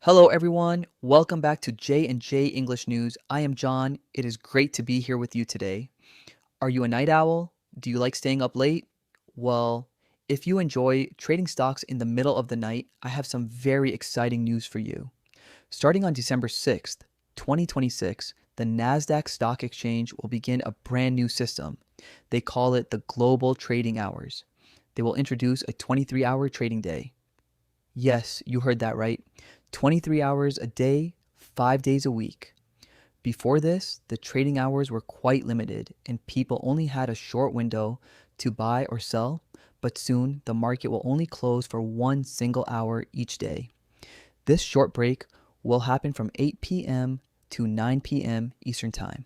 Hello everyone, welcome back to J&J English News. I am John. It is great to be here with you today. Are you a night owl? Do you like staying up late? Well, if you enjoy trading stocks in the middle of the night, I have some very exciting news for you. Starting on December 6th, 2026, the Nasdaq Stock Exchange will begin a brand new system. They call it the Global Trading Hours. They will introduce a 23-hour trading day. Yes, you heard that right. 23 hours a day, 5 days a week. Before this, the trading hours were quite limited and people only had a short window to buy or sell, but soon the market will only close for one single hour each day. This short break will happen from 8 p.m. to 9 p.m. Eastern Time.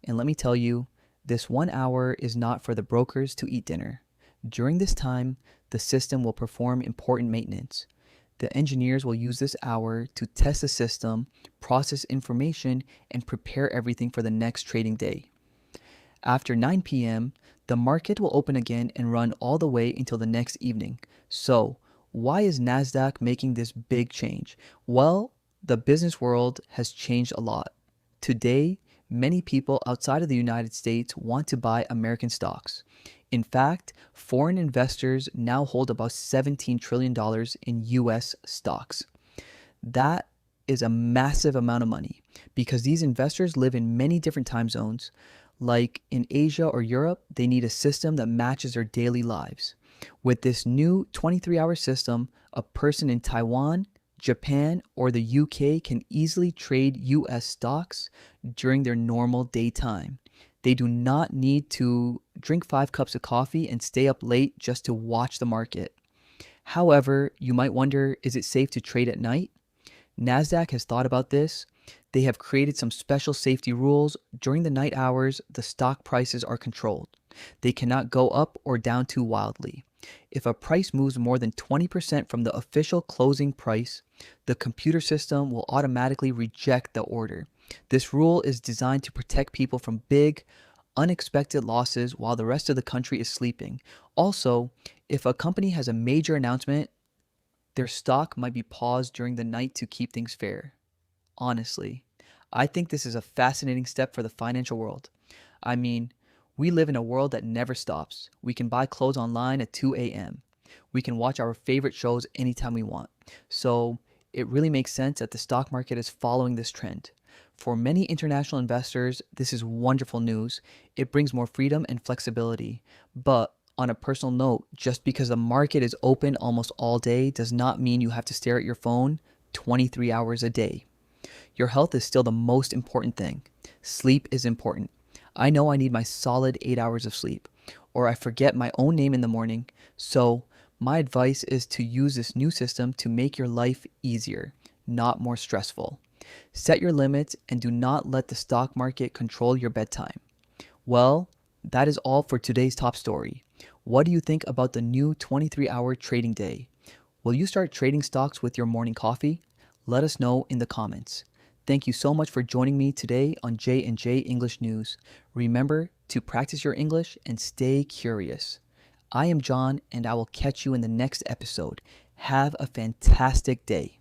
And let me tell you, this 1 hour is not for the brokers to eat dinner. During this time, the system will perform important maintenance. The engineers will use this hour to test the system, process information, and prepare everything for the next trading day. After 9 p.m., the market will open again and run all the way until the next evening. So, why is Nasdaq making this big change? Well, the business world has changed a lot. Today, many people outside of the United States want to buy American stocks. In fact, foreign investors now hold about $17 trillion in U.S. stocks. That is a massive amount of money because these investors live in many different time zones. Like in Asia or Europe, they need a system that matches their daily lives. With this new 23-hour system, a person in Taiwan, Japan, or the UK can easily trade U.S. stocks during their normal daytime. They do not need to drink 5 cups of coffee and stay up late just to watch the market. However, you might wonder, is it safe to trade at night? Nasdaq has thought about this. They have created some special safety rules. During the night hours, the stock prices are controlled. They cannot go up or down too wildly. If a price moves more than 20% from the official closing price, the computer system will automatically reject the order. This rule is designed to protect people from big, unexpected losses while the rest of the country is sleeping. Also, if a company has a major announcement, their stock might be paused during the night to keep things fair. Honestly, I think this is a fascinating step for the financial world. I mean, we live in a world that never stops. We can buy clothes online at 2 a.m. We can watch our favorite shows anytime we want. So it really makes sense that the stock market is following this trend. For many international investors, this is wonderful news. It brings more freedom and flexibility. But on a personal note, just because the market is open almost all day does not mean you have to stare at your phone 23 hours a day. Your health is still the most important thing. Sleep is important. I know I need my solid 8 hours of sleep, or I forget my own name in the morning. So my advice is to use this new system to make your life easier, not more stressful. Set your limits and do not let the stock market control your bedtime. Well, that is all for today's top story. What do you think about the new 23-hour trading day? Will you start trading stocks with your morning coffee? Let us know in the comments. Thank you so much for joining me today on J&J English News. Remember to practice your English and stay curious. I am John, and I will catch you in the next episode. Have a fantastic day.